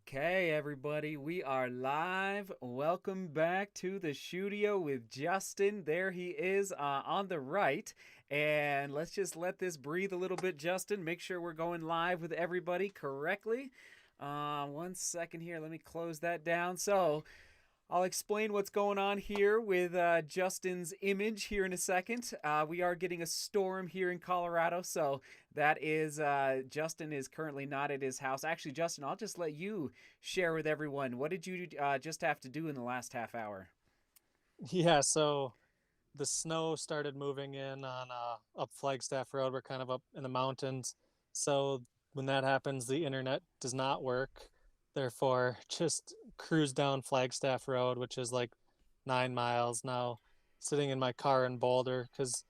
Okay, everybody, we are live. Welcome back to the studio with Justin. There he is on the right. And let's just let this breathe a little bit, Justin. Make sure we're going live with everybody correctly. 1 second here. Let me close that down. So, I'll explain what's going on here with Justin's image here in a second. We are getting a storm here in Colorado, so that is Justin is currently not at his house. Actually, Justin, I'll just let you share with everyone. What did you just have to do in the last half hour? Yeah, so the snow started moving in on up Flagstaff Road. We're kind of up in the mountains. So when that happens, the internet does not work. Therefore, just cruise down Flagstaff Road, which is like 9 miles now, sitting in my car in Boulder because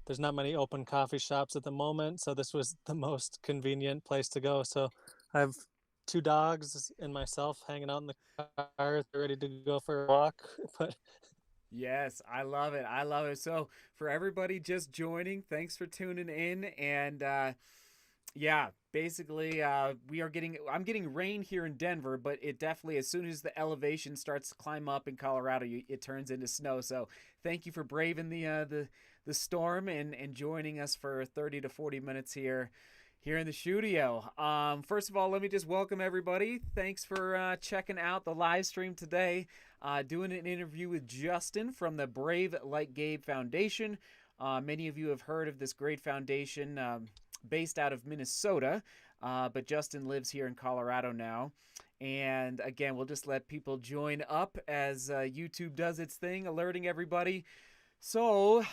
there's not many open coffee shops at the moment. So this was the most convenient place to go. So I have two dogs and myself hanging out in the car, ready to go for a walk. But Yes, I love it. I love it. So, for everybody just joining, thanks for tuning in. And yeah, basically, I'm getting rain here in Denver, but it definitely, as soon as the elevation starts to climb up in Colorado, it turns into snow. So, thank you for braving the storm and joining us for 30 to 40 minutes here in the studio. First of all, let me just welcome everybody. Thanks for checking out the live stream today. Doing an interview with Justin from the Brave Like Gabe Foundation. Many of you have heard of this great foundation based out of Minnesota, but Justin lives here in Colorado now. And again, we'll just let people join up as YouTube does its thing, alerting everybody. So,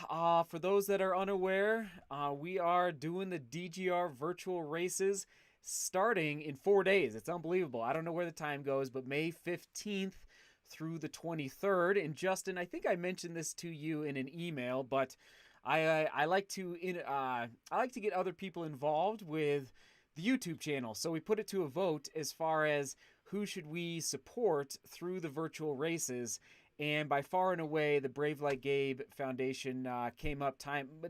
for those that are unaware, we are doing the DGR virtual races starting in 4 days. It's unbelievable. I don't know where the time goes, but May 15th through the 23rd. And Justin, I think I mentioned this to you in an email, but I like to get other people involved with the YouTube channel. So we put it to a vote as far as who should we support through the virtual races. And by far and away, the Brave Like Gabe Foundation came up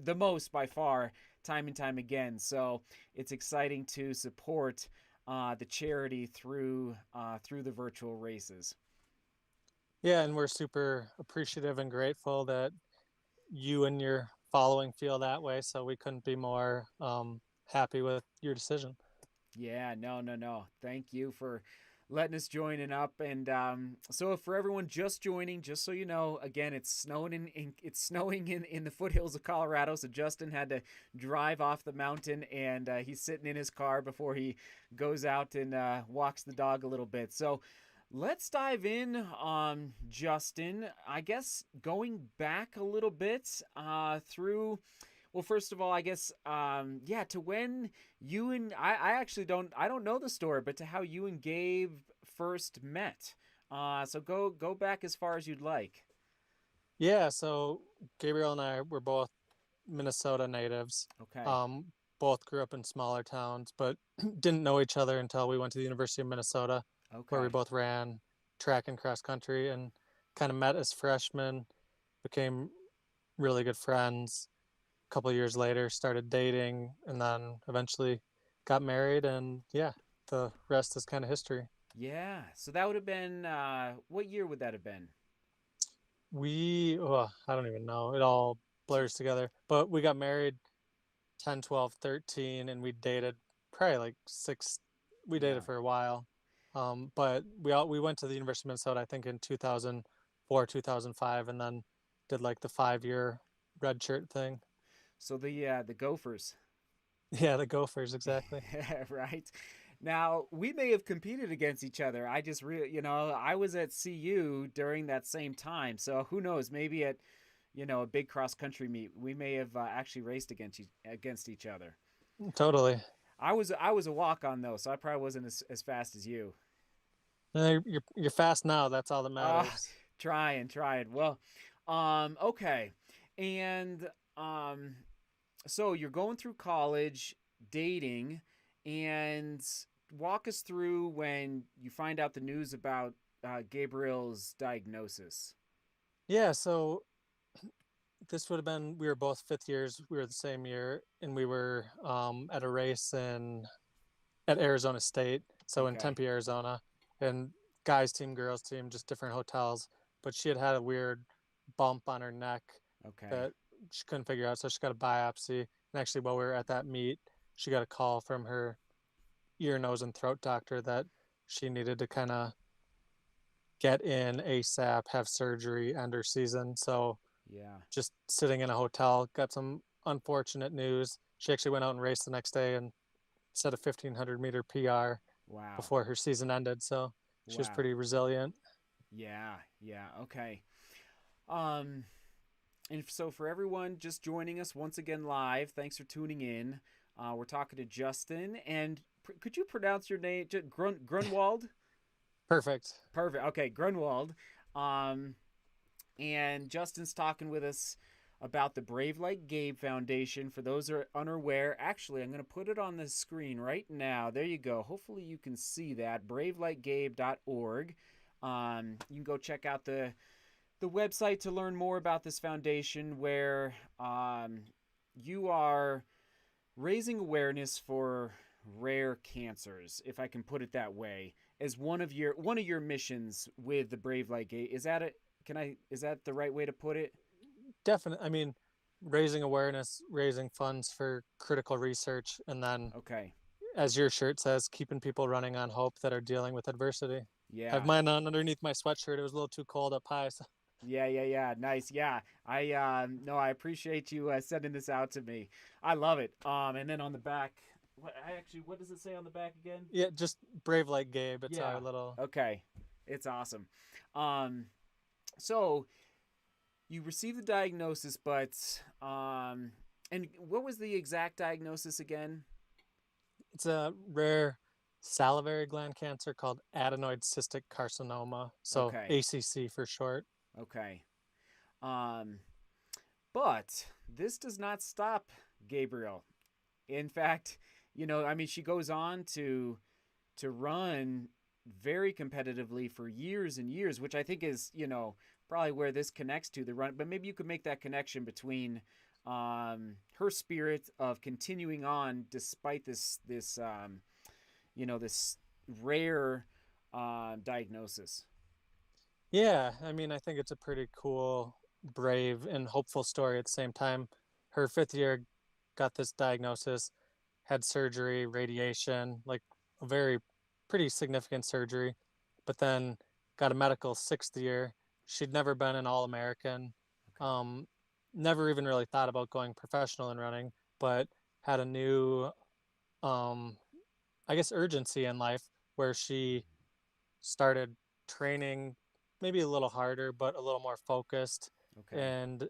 the most by far, time and time again. So it's exciting to support the charity through the virtual races. yeah, and we're super appreciative and grateful that you and your following feel that way. So we couldn't be more happy with your decision. Yeah, no, no, no. Thank you for letting us join in up. And so, for everyone just joining, just so you know, again, it's snowing in the foothills of Colorado. So Justin had to drive off the mountain, and he's sitting in his car before he goes out and walks the dog a little bit. So. Let's dive in, Justin. I guess going back a little bit through well, first of all, I guess, yeah, to when you and I actually don't know the story, but to how you and Gabe first met. So go back as far as you'd like. Yeah, so Gabriel and I were both Minnesota natives. Okay. Both grew up in smaller towns, but didn't know each other until we went to the University of Minnesota, where we Okay. both ran track and cross country and kind of met as freshmen, became really good friends. Couple of years later started dating and then eventually got married, and yeah, the rest is kind of history. Yeah. So that would have been what year would that have been? I don't even know, it all blurs together, but we got married 10, 12, 13, and we dated probably like six. We Yeah. dated for a while, but we went to the University of Minnesota, I think, in 2004, 2005, and then did like the 5 year red shirt thing. So the Gophers. Yeah, the Gophers, exactly. Right. Now, we may have competed against each other. I just I was at CU during that same time. So who knows, maybe at a big cross country meet, we may have actually raced against each other. Totally. I was a walk on though, so I probably wasn't as fast as you. You're fast now. That's all that Uh matters. trying. Well, okay. And so you're going through college, dating, and walk us through when you find out the news about Gabriel's diagnosis. Yeah, so this would have been, we were both fifth years. We were the same year, and we were at a race at Arizona State, so in Okay. Tempe, Arizona, and guys team, girls team, just different hotels. But she had a weird bump on her neck Okay. that she couldn't figure out, so she got a biopsy. And actually, while we were at that meet, she got a call from her ear, nose, and throat doctor that she needed to kind of get in ASAP, have surgery, end her season. So Yeah. just sitting in a hotel, got some unfortunate news. She actually went out and raced the next day and set a 1500-meter PR Wow. before her season ended. So she was Wow. pretty resilient. Yeah. Yeah. Okay. Um, and so for everyone just joining us once again live, thanks for tuning in. We're talking to Justin, and could you pronounce your name? Grunwald? Perfect. Perfect. Okay, Grunwald. Um, and Justin's talking with us about the Brave Like Gabe Foundation. For those who are unaware, actually, I'm going to put it on the screen right now. There you go. Hopefully, you can see that. BraveLikeGabe.org. You can go check out the website to learn more about this foundation, where you are raising awareness for rare cancers, if I can put it that way, as one of your missions with the Brave Like Gabe. Is that it? Is that the right way to put it? Definitely. I mean, raising awareness, raising funds for critical research, and then, Okay. as your shirt says, keeping people running on hope that are dealing with adversity. I have Yeah. mine on underneath my sweatshirt. It was a little too cold up high. So. Yeah, yeah, yeah. Nice. Yeah. I no, I appreciate you sending this out to me. I love it. And then on the back, what does it say on the back again? Yeah, just Brave Like Gabe. It's Yeah. our little. Okay. It's awesome. Um so you received the diagnosis, but and what was the exact diagnosis again? It's a rare salivary gland cancer called adenoid cystic carcinoma. So Okay. ACC for short. Okay. Um but this does not stop Gabriel. In fact, I mean, she goes on to run very competitively for years and years, which I think is, probably where this connects to the run. But maybe you could make that connection between her spirit of continuing on despite this rare diagnosis. Yeah, I mean, I think it's a pretty cool, brave, and hopeful story at the same time. Her fifth year got this diagnosis, had surgery, radiation, like a very pretty significant surgery, but then got a medical sixth year. She'd never been an All American, Okay. um, never even really thought about going professional in running, but had a new, um, I guess, urgency in life where she started training maybe a little harder, but a little more focused, Okay. and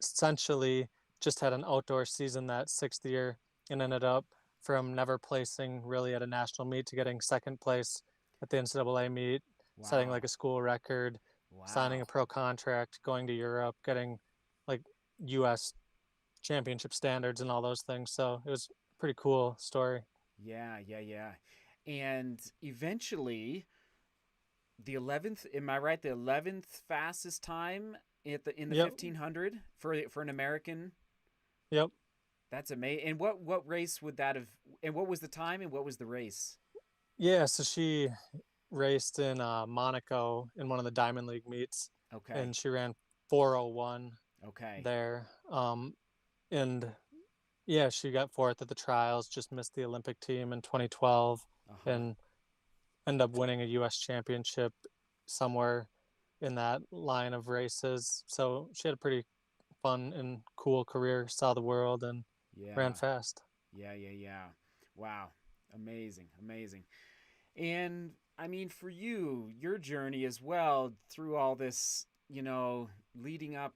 essentially just had an outdoor season that sixth year and ended up from never placing really at a national meet to getting second place at the NCAA meet, setting like Wow. a school record, signing a Wow. pro contract, going to Europe, getting like US championship standards and all those things. So it was a pretty cool story. Yeah, yeah, yeah. And eventually, the 11th, am I right? The 11th fastest time in the Yep. 1500 for an American. Yep. That's amazing. And what race would that have? And what was the time? And what was the race? Yeah. So she raced in Monaco in one of the Diamond League meets, Okay. and she ran 4:01 Okay. there. And yeah, she got fourth at the trials, just missed the Olympic team in 2012, Uh huh. and ended up winning a U.S. championship somewhere in that line of races. So she had a pretty fun and cool career, saw the world, and ran Yeah. fast. Yeah. Yeah. Yeah. Wow. Amazing. Amazing. And I mean, for you, your journey as well through all this, leading up,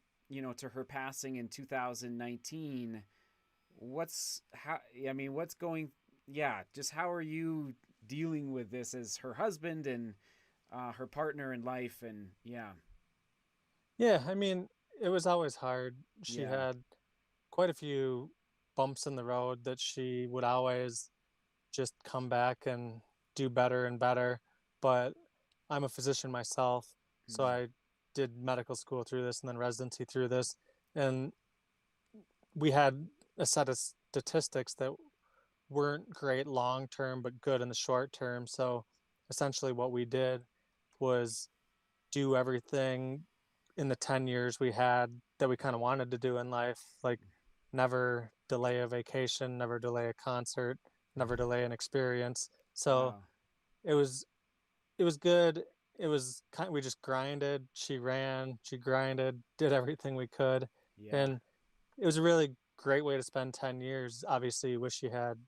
to her passing in 2019. What's how? I mean, what's going? Yeah, just how are you dealing with this as her husband and her partner in life? And yeah, Yeah, I mean, it was always hard. She yeah, had quite a few bumps in the road that she would always just come back and do better and better. But I'm a physician myself, so hmm, I did medical school through this and then residency through this. And we had a set of statistics that weren't great long term, but good in the short term. So essentially what we did was do everything in the 10 years we had that we kind of wanted to do in life, like never delay a vacation, never delay a concert, never delay an experience. So Wow. it was good. It was kind, we just grinded. She ran, she grinded, did everything we could, Yeah. and it was a really great way to spend 10 years. Obviously, you wish you had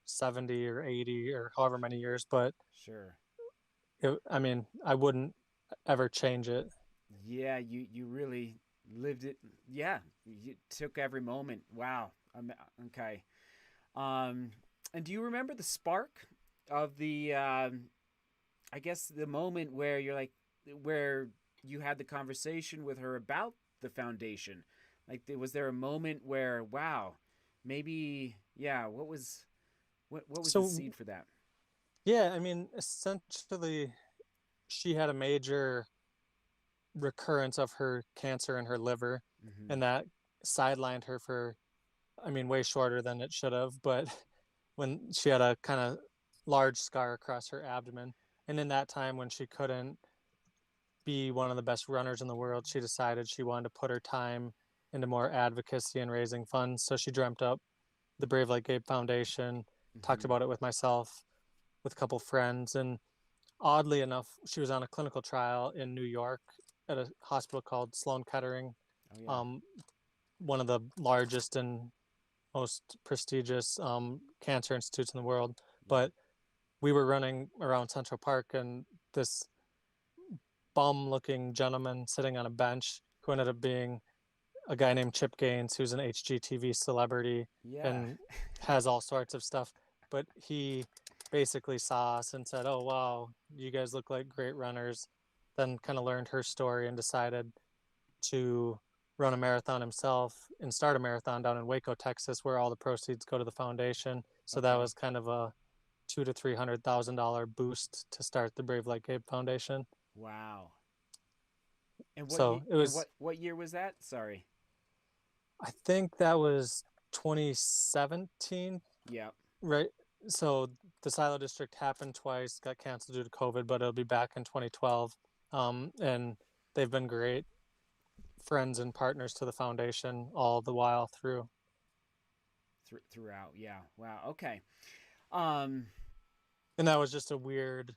70 or 80 or however many years, but Sure. I mean, I wouldn't ever change it. Yeah, you really lived it. Yeah, you took every moment. Wow. Okay. Um, and do you remember the spark of the? I guess the moment where you're like, where you had the conversation with her about the foundation. Like, was there a moment where, wow, maybe, yeah, what was the So, seed for that? yeah, I mean, essentially, she had a major recurrence of her cancer in her liver, Mm-hmm. and that sidelined her for, I mean, way shorter than it should have. But when she had a kind of large scar across her abdomen, and in that time when she couldn't be one of the best runners in the world, she decided she wanted to put her time into more advocacy and raising funds. So she dreamt up the Brave Like Gabe Foundation, talked Mm-hmm. about it with myself, with a couple friends, and oddly enough, she was on a clinical trial in New York at a hospital called Sloan Kettering, Oh yeah. um, one of the largest and most prestigious cancer institutes in the world. Yeah. But we were running around Central Park, and this bum-looking gentleman sitting on a bench who ended up being a guy named Chip Gaines, who's an HGTV celebrity Yeah. and has all sorts of stuff. But he basically saw us and said, "Oh wow, you guys look like great runners." Then kind of learned her story and decided to run a marathon himself and start a marathon down in Waco, Texas, where all the proceeds go to the foundation. So that Okay. was kind of a $200,000 to $300,000 boost to start the Brave Like Gabe Foundation. Wow. And So it was, what year was that? Sorry. I think that was 2017, Yeah. right? So the Silo District happened twice, got canceled due to COVID, but it'll be back in 2012. And they've been great friends and partners to the foundation all the while through. Throughout. Yeah. Wow. Okay. Um. And that was just a weird,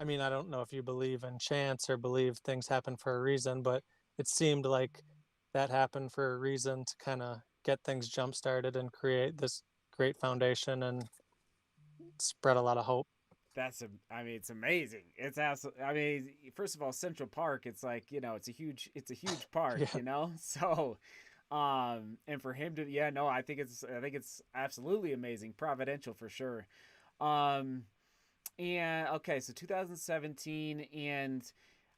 I mean, I don't know if you believe in chance or believe things happen for a reason, but it seemed like that happened for a reason to kind of get things jump started and create this great foundation and spread a lot of hope. I mean, it's amazing. It's absolutely. I mean, first of all, Central Park. It's like, it's a huge park. Yeah. So, and for him to, yeah, no, I think it's absolutely amazing, providential for sure. Um, and okay, so 2017, and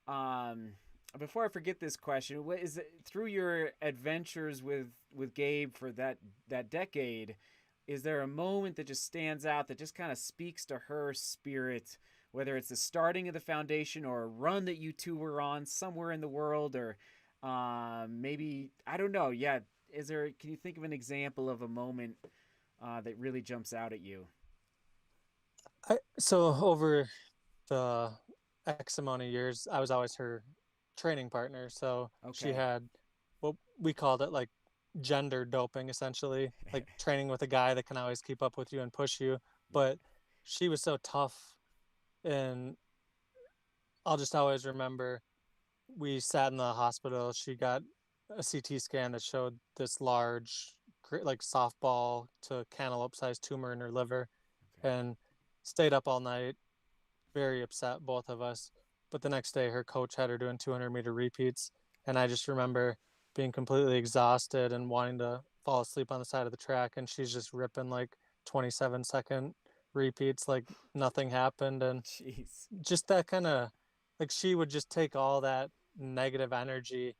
um, before I forget this question, what is it through your adventures with Gabe for that decade? Is there a moment that just stands out that just kind of speaks to her spirit, whether it's the starting of the foundation or a run that you two were on somewhere in the world, or maybe I don't know. Yeah, is there? Can you think of an example of a moment that really jumps out at you? So over the X amount of years, I was always her training partner. So she Okay. had what we called it like gender doping, essentially, like training with a guy that can always keep up with you and push you. Yeah. But she was so tough. And I'll just always remember we sat in the hospital. She got a CT scan that showed this large, like softball to cantaloupe sized tumor in her liver, Okay. and stayed up all night, very upset, both of us. But the next day, her coach had her doing 200-meter repeats. And I just remember being completely exhausted and wanting to fall asleep on the side of the track. And she's just ripping like 27-second repeats, like nothing happened. And Jeez. just that kind of, like, she would just take all that negative energy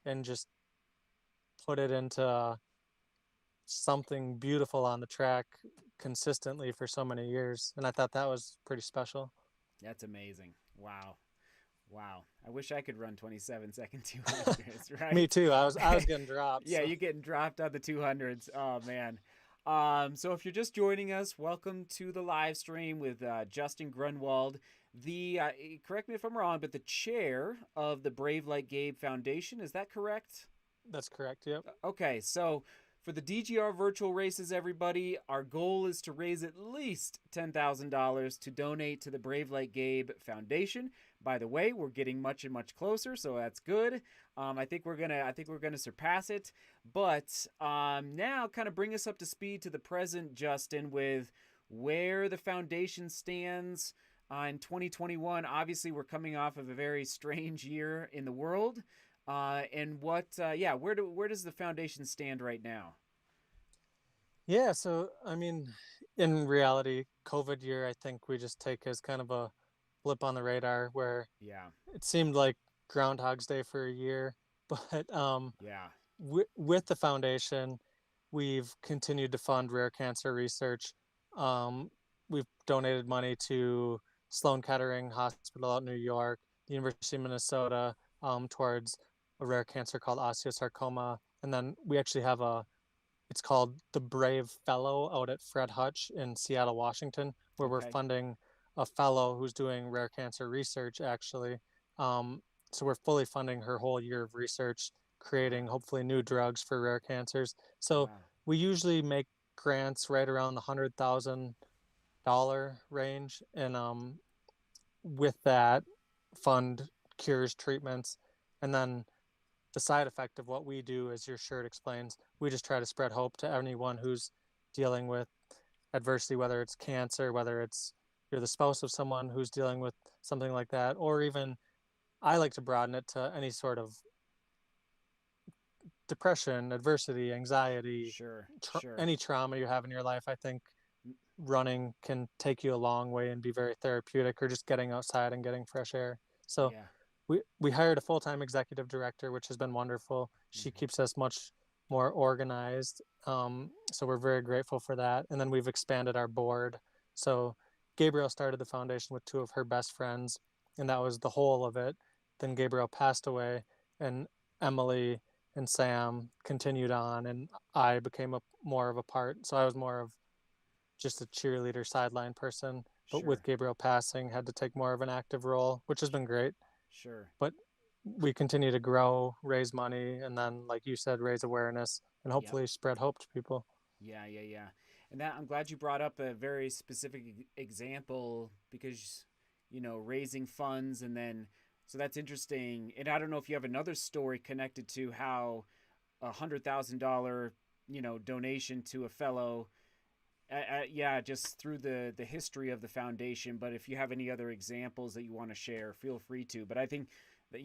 and just put it into something beautiful on the track consistently for so many years. And I thought that was pretty special. That's amazing. Wow. Wow. I wish I could run 27-second 200s, Me right? too. I was getting dropped. Yeah, So you're getting dropped on the 200s. Oh, man. So if you're just joining us, welcome to the live stream with Justin Grunewald. The correct me if I'm wrong, but the chair of the Brave Like Gabe Foundation, is that correct? That's correct. Yep. Okay, so for the DGR virtual races, everybody, our goal is to raise at least $10,000 to donate to the Brave Like Gabe Foundation. By the way, we're getting much and much closer, so that's good. I think we're gonna surpass it. But now, kind of bring us up to speed to the present, Justin, with where the foundation stands in 2021. Obviously, we're coming off of a very strange year in the world. And what, yeah, where does the foundation stand right now? Yeah. So, I mean, in reality, COVID year, I think we just take as kind of a blip on the radar where Yeah, it seemed like Groundhog's Day for a year. But yeah, with the foundation, we've continued to fund rare cancer research. Um, we've donated money to Sloan Kettering Hospital out in New York, the University of Minnesota, towards a rare cancer called osteosarcoma. And then we actually have it's called the Brave Fellow out at Fred Hutch in Seattle, Washington, where we're okay, funding a fellow who's doing rare cancer research, actually. Um, so we're fully funding her whole year of research, creating wow, hopefully new drugs for rare cancers. So wow, we usually make grants right around the $100,000 range, and with that, fund cures, treatments, and then the side effect of what we do, as your shirt explains, we just try to spread hope to anyone who's dealing with adversity, whether it's cancer, whether it's you're the spouse of someone who's dealing with something like that, or even I like to broaden it to any sort of depression, adversity, anxiety, sure, sure, any trauma you have in your life. I think running can take you a long way and be very therapeutic, or just getting outside and getting fresh air. So yeah, we hired a full-time executive director, which has been wonderful. She hmm, keeps us much more organized. So we're very grateful for that. And then we've expanded our board. So Gabriel started the foundation with two of her best friends, and that was the whole of it. Then Gabriel passed away, and Emily and Sam continued on, and I became more of a part. So I was more of just a cheerleader sideline person, but with sure, Gabriel passing, had to take more of an active role, which has been great. sure, But we continue to grow, raise money, and then, like you said, raise awareness and yep, hopefully spread hope to people. yeah, yeah, yeah. And that I'm glad you brought up a very specific example because, raising funds and then, so that's interesting. And I don't know if you have another story connected to how $100,000, donation to a fellow yeah, just through the history of the foundation. But if you have any other examples that you want to share, feel free to. But I think that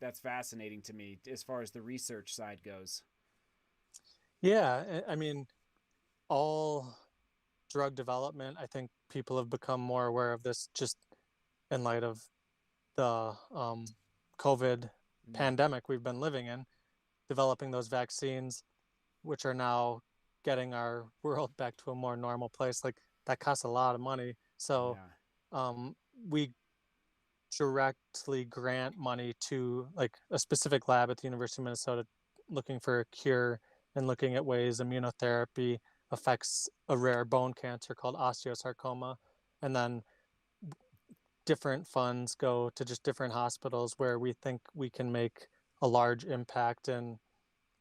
that's fascinating to me as far as the research side goes. Yeah, I mean, all drug development, I think people have become more aware of this just in light of the COVID Mm, pandemic we've been living in, developing those vaccines, which are now getting our world back to a more normal place. Like that costs a lot of money. So yeah, we directly grant money to like a specific lab at the University of Minnesota looking for a cure and looking at ways immunotherapy affects a rare bone cancer called osteosarcoma. And then different funds go to just different hospitals where we think we can make a large impact. And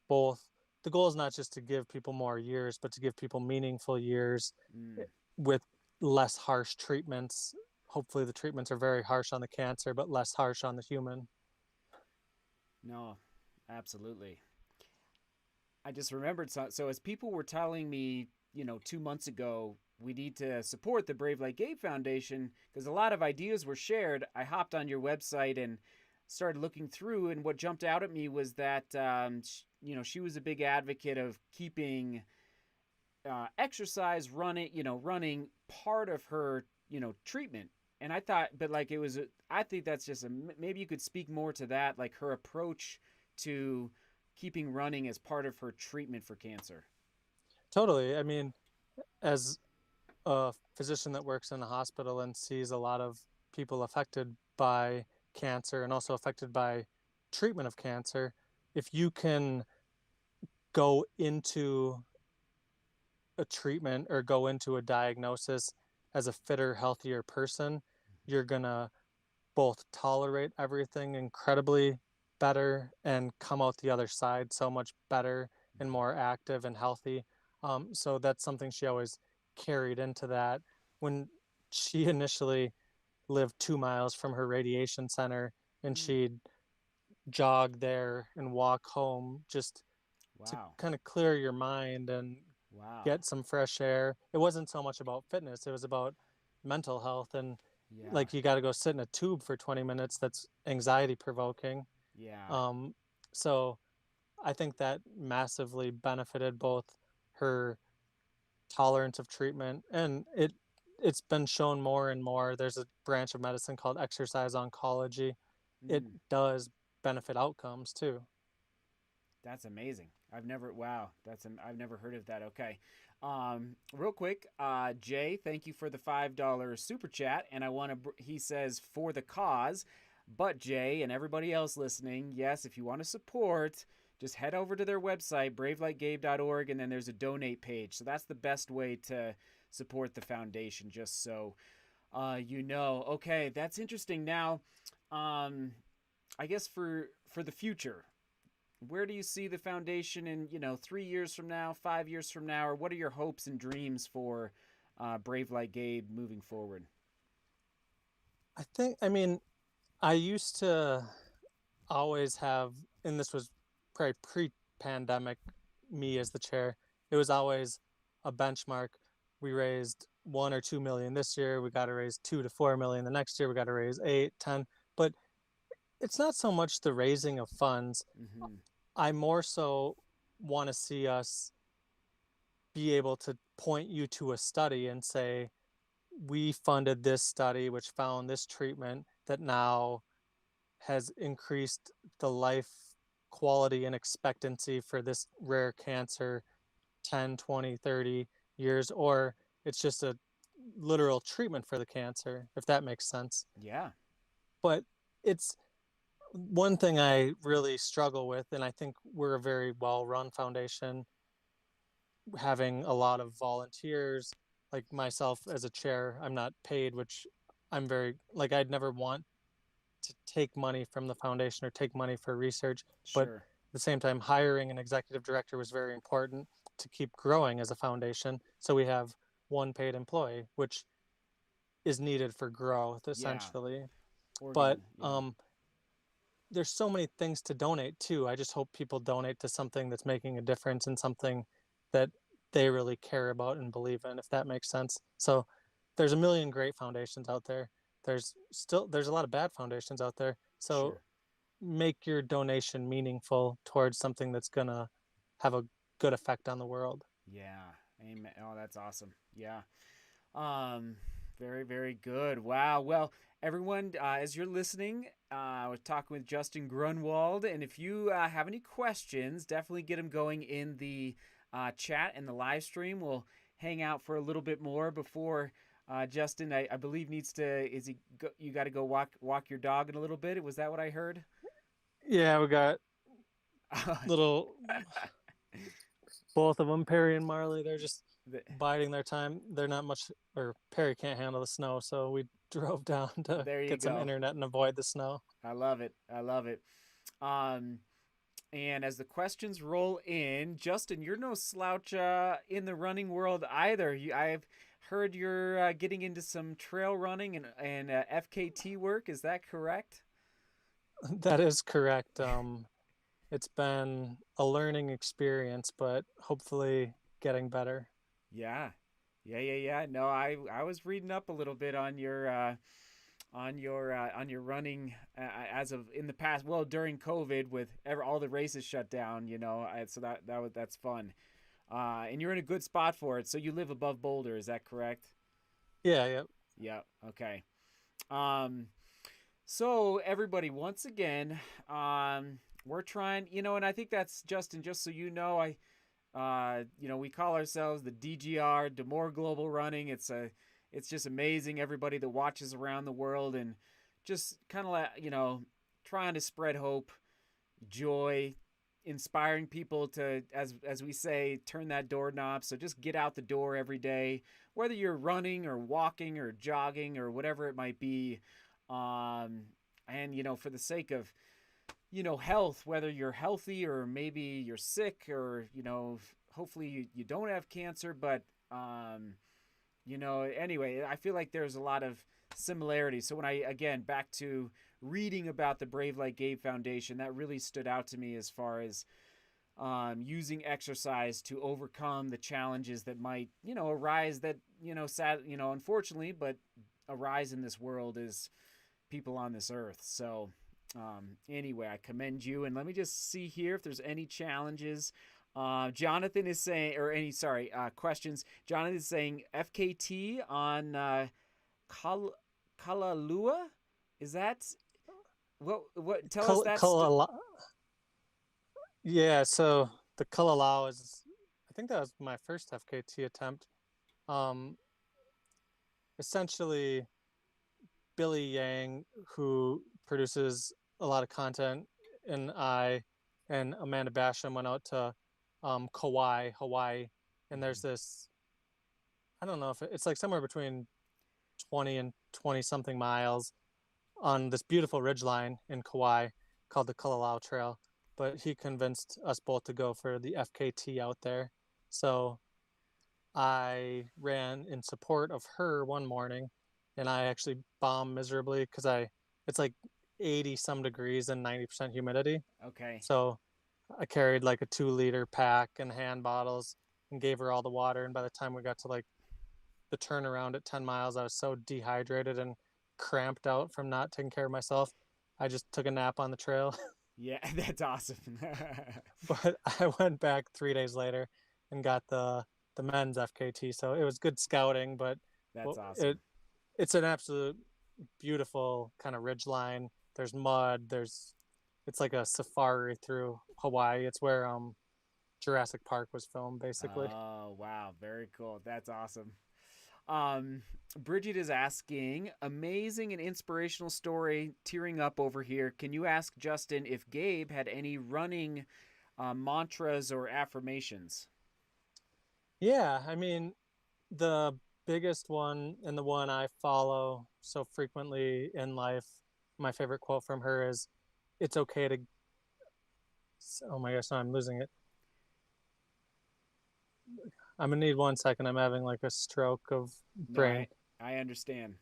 both the goal is not just to give people more years, but to give people meaningful years mm, with less harsh treatments. Hopefully the treatments are very harsh on the cancer, but less harsh on the human. no, absolutely. I just remembered so as people were telling me, 2 months ago, we need to support the Brave Like Gabe Foundation because a lot of ideas were shared. I hopped on your website and started looking through, and what jumped out at me was that she was a big advocate of keeping exercise, running part of her treatment. And I thought, but like it was, I think that's just maybe you could speak more to that, like her approach to keeping running as part of her treatment for cancer. Totally. I mean, as a physician that works in a hospital and sees a lot of people affected by cancer and also affected by treatment of cancer, if you can go into a treatment or go into a diagnosis as a fitter, healthier person, you're gonna both tolerate everything incredibly better and come out the other side so much better and more active and healthy. So that's something she always carried into that. When she initially lived 2 miles from her radiation center, and Mm. she'd jog there and walk home just to Wow. kind of clear your mind and Wow. get some fresh air. It wasn't so much about fitness, it was about mental health. And Yeah. like, you got to go sit in a tube for 20 minutes, that's anxiety provoking. Yeah. um, so I think that massively benefited both her tolerance of treatment, and it's been shown more and more. There's a branch of medicine called exercise oncology. It Mm. does benefit outcomes too. That's amazing. Wow, I've never heard of that. Okay. Real quick, Jay, thank you for the $5 super chat. And he says, for the cause. But Jay and everybody else listening, yes, if you want to support, just head over to their website, bravelikegabe.org, and then there's a donate page. So that's the best way to support the foundation, just so Okay, that's interesting. Now, um, I guess for the future, where do you see the foundation in 3 years from now, 5 years from now, or what are your hopes and dreams for Brave Like Gabe moving forward? I mean, I used to always have, and this was probably pre-pandemic, me as the chair, it was always a benchmark. We raised 1 or 2 million this year, we got to raise 2 to 4 million the next year, we got to raise 8, 10. But it's not so much the raising of funds. Mm-hmm. I more so want to see us be able to point you to a study and say, we funded this study which found this treatment that now has increased the life quality and expectancy for this rare cancer 10, 20, 30 years, or it's just a literal treatment for the cancer, if that makes sense. Yeah. But it's one thing I really struggle with, and I think we're a very well run foundation, having a lot of volunteers. Like myself as a chair, I'm not paid, which I'm very, like, I'd never want to take money from the foundation or take money for research. But Sure. at the same time, hiring an executive director was very important to keep growing as a foundation. So we have one paid employee, which is needed for growth Yeah. essentially. But Organ. Yeah. there's so many things to donate to. I just hope people donate to something that's making a difference and something that they really care about and believe in, if that makes sense. So there's a million great foundations out there. There's a lot of bad foundations out there. So Sure. make your donation meaningful towards something that's gonna have a good effect on the world. Yeah. Amen. Oh, that's awesome. Yeah. Um, very, very good. Wow. Well, everyone, as you're listening, I was talking with Justin Grunewald, and if you have any questions, definitely get them going in the chat and the live stream. We'll hang out for a little bit more before Justin, I believe, needs to. Is he? You got to go walk your dog in a little bit. Was that what I heard? Yeah, we got little, both of them, Perry and Marley. They're just biding their time. They're not much, or Perry can't handle the snow, so we drove down to There you get some go. internet and avoid the snow. I love it. I love it. Um, And as the questions roll in, Justin, you're no slouch in the running world either. I've heard you're getting into some trail running and FKT work. Is that correct? That is correct. It's been a learning experience, but hopefully getting better. Yeah, yeah. No, I was reading up a little bit on your running as of in the past. Well, during COVID, with all the races shut down, so that's fun. And you're in a good spot for it. So you live above Boulder, is that correct? Yeah, yeah. Yeah. Okay. Um, so everybody, once again, we're trying, and I think that's Justin. Just so you know, we call ourselves the DGR, DeMoor Global Running. It's just amazing. Everybody that watches around the world and just kind of trying to spread hope, joy, inspiring people to, as we say, turn that doorknob. So just get out the door every day, whether you're running or walking or jogging or whatever it might be. Um, and for the sake of health, whether you're healthy or maybe you're sick, or hopefully you don't have cancer, but anyway, I feel like there's a lot of similarities. So when I, again, back to reading about the Brave Like Gabe Foundation, that really stood out to me as far as using exercise to overcome the challenges that might, arise, that, sad, unfortunately, but arise in this world as people on this earth. So anyway, I commend you. And let me just see here if there's any challenges. Jonathan is saying, or any, sorry, questions. Jonathan is saying FKT on Kalalua. Is that what? Tell us that. Yeah, so the Kalalau is, I think that was my first FKT attempt. Essentially, Billy Yang, who produces a lot of content, and I and Amanda Basham went out to Kauai, Hawaii, and there's this, I don't know if it's like somewhere between 20 and 20 something miles on this beautiful ridgeline in Kauai called the Kalalau Trail. But he convinced us both to go for the FKT out there. So I ran in support of her one morning, and I actually bombed miserably because it's like 80 some degrees and 90% humidity. Okay. So I carried like a 2-liter pack and hand bottles and gave her all the water. And by the time we got to like the turnaround at 10 miles, I was so dehydrated and cramped out from not taking care of myself. I just took a nap on the trail. Yeah, that's awesome. But I went back 3 days later and got the men's FKT. So it was good scouting, but that's awesome. It's an absolute beautiful kind of ridge line. There's mud. It's like a safari through Hawaii. It's where Jurassic Park was filmed, basically. Oh, wow. Very cool. That's awesome. Bridget is asking, amazing and inspirational story, tearing up over here. Can you ask Justin if Gabe had any running mantras or affirmations? Yeah, I mean, the biggest one and the one I follow so frequently in life, my favorite quote from her is, it's okay to, oh my gosh, no, I'm losing it. I'm gonna need 1 second. I'm having like a stroke of brain. No, I understand.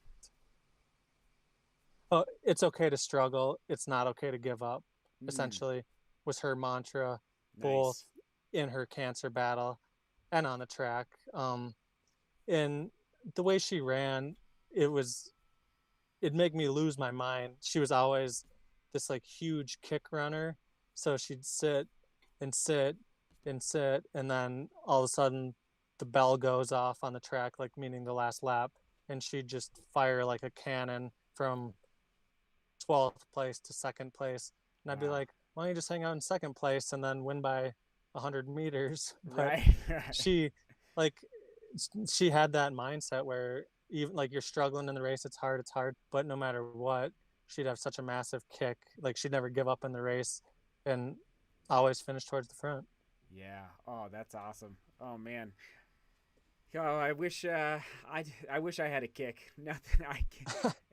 Oh, it's okay to struggle. It's not okay to give up. Essentially, was her mantra, both in her cancer battle and on the track. And the way she ran, it made me lose my mind. She was always this like huge kick runner, so she'd sit and sit and sit, and then all of a sudden the bell goes off on the track, like meaning the last lap, and she'd just fire like a cannon from 12th place to second place. And I'd be like, why don't you just hang out in second place and then win by 100 meters? But she had that mindset where even like you're struggling in the race, it's hard, but no matter what, she'd have such a massive kick. Like she'd never give up in the race and always finish towards the front. Yeah. Oh, that's awesome. Oh man. Oh, I wish I had a kick. Nothing.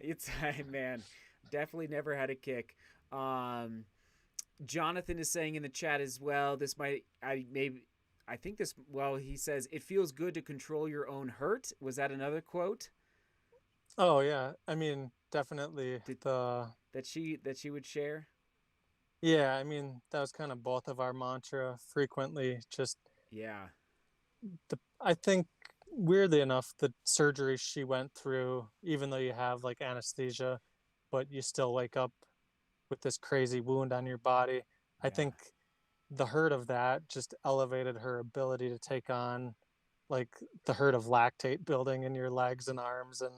It's man, definitely never had a kick. Jonathan is saying in the chat as well. He says it feels good to control your own hurt. Was that another quote? Oh yeah, I mean definitely that she would share. Yeah, I mean that was kind of both of our mantra frequently. Just I think weirdly enough, the surgery she went through, even though you have like anesthesia, but you still wake up with this crazy wound on your body. I think the hurt of that just elevated her ability to take on like the hurt of lactate building in your legs and arms and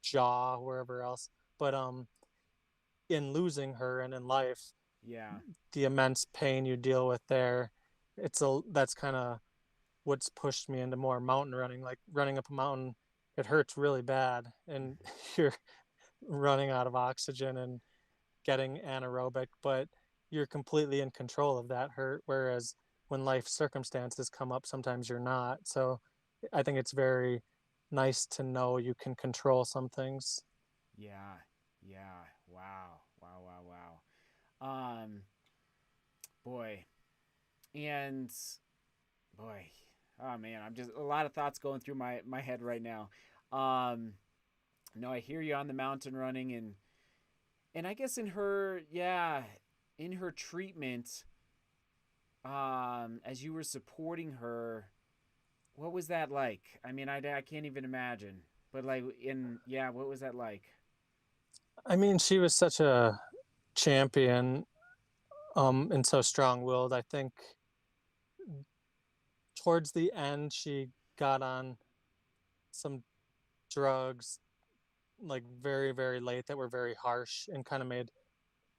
jaw, wherever else. But in losing her and in life, the immense pain you deal with there, that's kind of what's pushed me into more mountain running. Like running up a mountain, it hurts really bad and you're running out of oxygen and getting anaerobic, but you're completely in control of that hurt, whereas when life circumstances come up, sometimes you're not. So I think it's very nice to know you can control some things. Yeah. Yeah. Wow. Wow. Wow. Wow. Boy. And boy. Oh man, I'm just a lot of thoughts going through my head right now. Um, no, I hear you on the mountain running, and I guess in her, yeah, in her treatment, as you were supporting her, what was that like? I mean, I can't even imagine. But like yeah, what was that like? I mean, she was such a champion, and so strong-willed. I think towards the end, she got on some drugs like very, very late that were very harsh and kind of made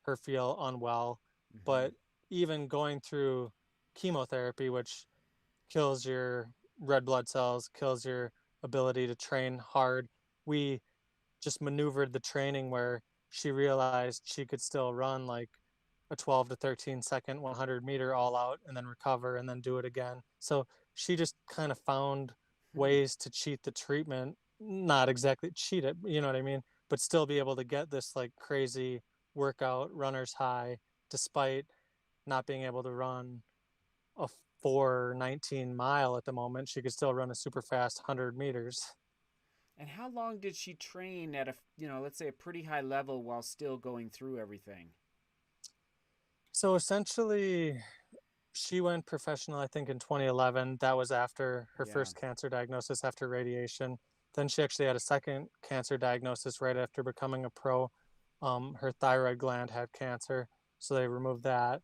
her feel unwell. Mm-hmm. But even going through chemotherapy, which kills your red blood cells, kills your ability to train hard, we just maneuvered the training where she realized she could still run like a 12 to 13-second 100-meter all out and then recover and then do it again. So she just kind of found Hmm. ways to cheat the treatment, not exactly cheat it, you know what I mean, but still be able to get this like crazy workout runner's high despite not being able to run a 4:19 mile at the moment. She could still run a super fast 100 meters. And how long did she train at let's say a pretty high level while still going through everything? So essentially, she went professional, I think, in 2011. That was after her Yeah. first cancer diagnosis after radiation. Then she actually had a second cancer diagnosis right after becoming a pro. Her thyroid gland had cancer, so they removed that.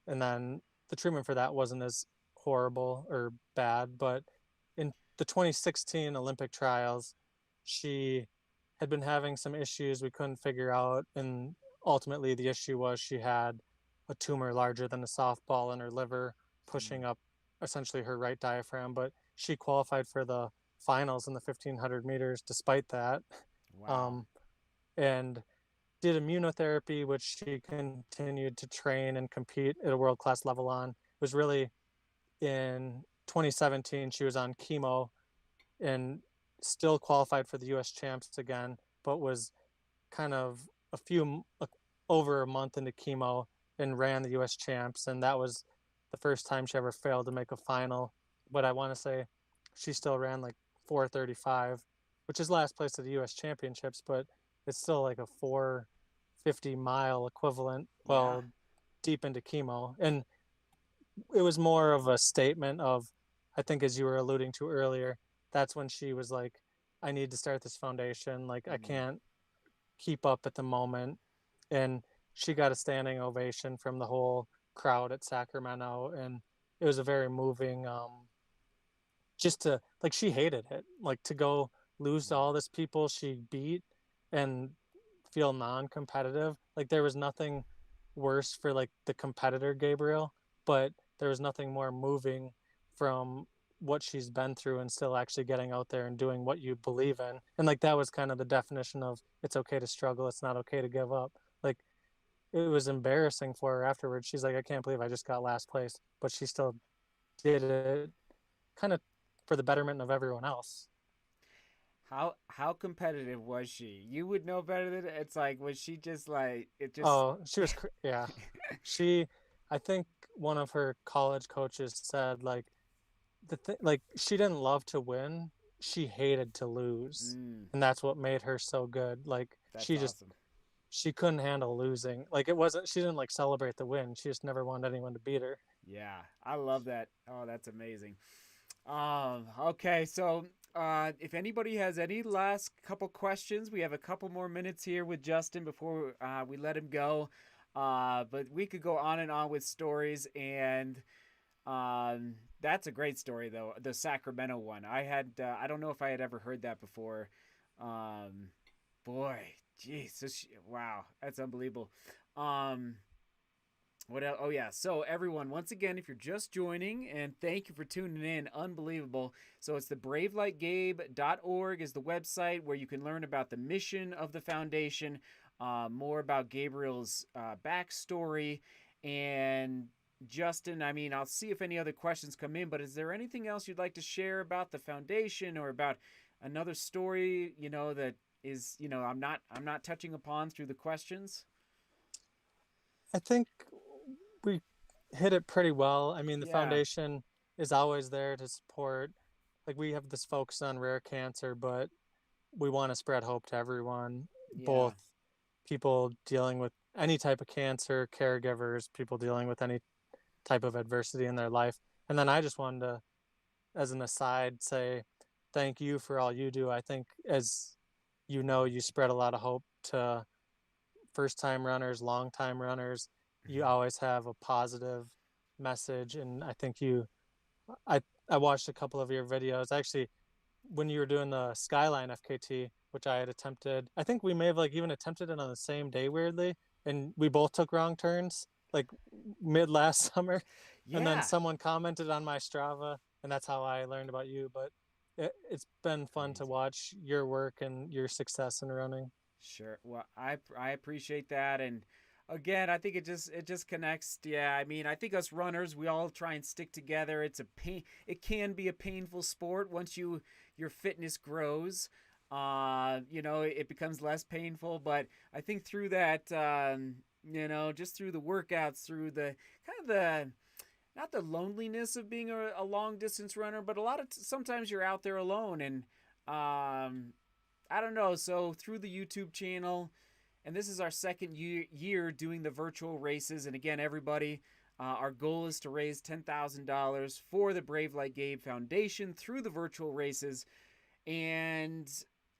And then the treatment for that wasn't as horrible or bad. But in the 2016 Olympic trials, she had been having some issues we couldn't figure out. And ultimately, the issue was she had a tumor larger than a softball in her liver, Hmm. pushing up essentially her right diaphragm. But she qualified for the finals in the 1500 meters despite that. Wow. Um, and did immunotherapy, which she continued to train and compete at a world class level on. It was really in 2017, she was on chemo and still qualified for the US champs again, but was kind of a few over a month into chemo and ran the US champs. And that was the first time she ever failed to make a final. But I want to say she still ran like 4:35, which is last place at the US championships, but it's still like a 450-mile equivalent, Yeah. well, deep into chemo. And it was more of a statement of, I think, as you were alluding to earlier, that's when she was like, I need to start this foundation. Like, I Hmm. can't keep up at the moment. And she got a standing ovation from the whole crowd at Sacramento. And it was a very moving, just to, like, she hated it. Like, to go lose to Yeah. all this people she beat and feel non competitive. Like, there was nothing worse for, like, the competitor Gabriel, but there was nothing more moving from what she's been through and still actually getting out there and doing what you believe in. And like that was kind of the definition of it's okay to struggle, it's not okay to give up. Like it was embarrassing for her afterwards. She's like, I can't believe I just got last place, but she still did it kind of for the betterment of everyone else. How competitive was she? You would know better than it's like was she just like it just Oh, she was yeah. She I think one of her college coaches said like like she didn't love to win, she hated to lose. mm, And that's what made her so good. Like that's awesome. she couldn't handle losing. Like it wasn't she didn't like celebrate the win. She just never wanted anyone to beat her. Yeah, I love that. Oh, that's amazing. Okay, so if anybody has any last couple questions, we have a couple more minutes here with Justin before we let him go. But we could go on and on with stories, and that's a great story though. The Sacramento one. I don't know if I had ever heard that before. Um, boy, jeez, wow, that's unbelievable. Um, what else? Oh yeah. So everyone, once again, if you're just joining, and thank you for tuning in, unbelievable. So it's the bravelikegabe.org is the website where you can learn about the mission of the foundation, more about Gabriel's backstory, And Justin, I mean, I'll see if any other questions come in, but is there anything else you'd like to share about the foundation or about another story, that is, I'm not touching upon through the questions? I think we hit it pretty well. I mean, the Yeah. foundation is always there to support. Like, we have this focus on rare cancer, but we want to spread hope to everyone, Yeah. both people dealing with any type of cancer, caregivers, people dealing with any type of adversity in their life. And then I just wanted to, as an aside, say thank you for all you do. I think, as you know, you spread a lot of hope to first time runners, long time runners. You always have a positive message. And I think I, I watched a couple of your videos. Actually, when you were doing the Skyline FKT, which I had attempted, I think we may have like even attempted it on the same day, weirdly, and we both took wrong turns, like mid last summer. And then Yeah. someone commented on my Strava, and that's how I learned about you. But it's been fun to Crazy. watch your work and your success in running. Sure. Well, I appreciate that, and again, I think it just connects. Yeah, I mean, I think us runners, we all try and stick together. It's a pain. It can be a painful sport once your fitness grows. It becomes less painful, but I think through that, just through the workouts, through the kind of the not the loneliness of being a long distance runner, but a lot of sometimes you're out there alone, and um, I don't know. So through the YouTube channel, and this is our second year doing the virtual races. And again, everybody, our goal is to raise $10,000 for the Brave Like Gabe Foundation through the virtual races. And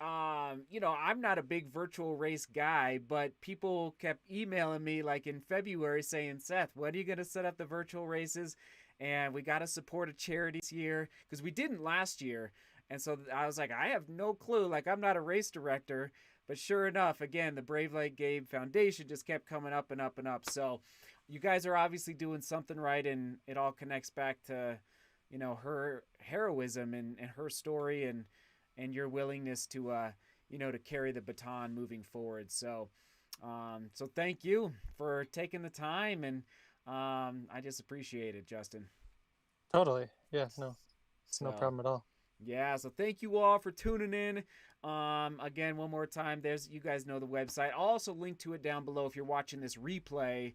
I'm not a big virtual race guy, but people kept emailing me like in February saying, Seth, when are you going to set up the virtual races? And we got to support a charity this year because we didn't last year. And so I was like, I have no clue. Like, I'm not a race director. But sure enough, again, the Brave Like Gabe Foundation just kept coming up and up and up. So you guys are obviously doing something right. And it all connects back to, her heroism and her story and your willingness to carry the baton moving forward. So thank you for taking the time, and I just appreciate it, Justin. Totally. Yeah, no, it's no So problem at all. yeah, so thank you all for tuning in. Again, one more time, there's you guys know the website. I'll also link to it down below if you're watching this replay.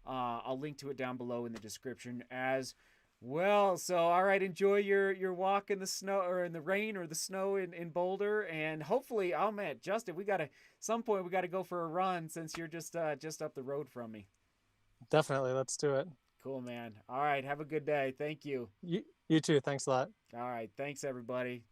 I'll link to it down below in the description as well. So, all right, enjoy your walk in the snow or in the rain or the snow in Boulder, and hopefully, oh man, Justin, some point we gotta go for a run since you're just up the road from me. Definitely. Let's do it. Cool, man. All right, have a good day. Thank you. You too. Thanks a lot. All right, thanks everybody.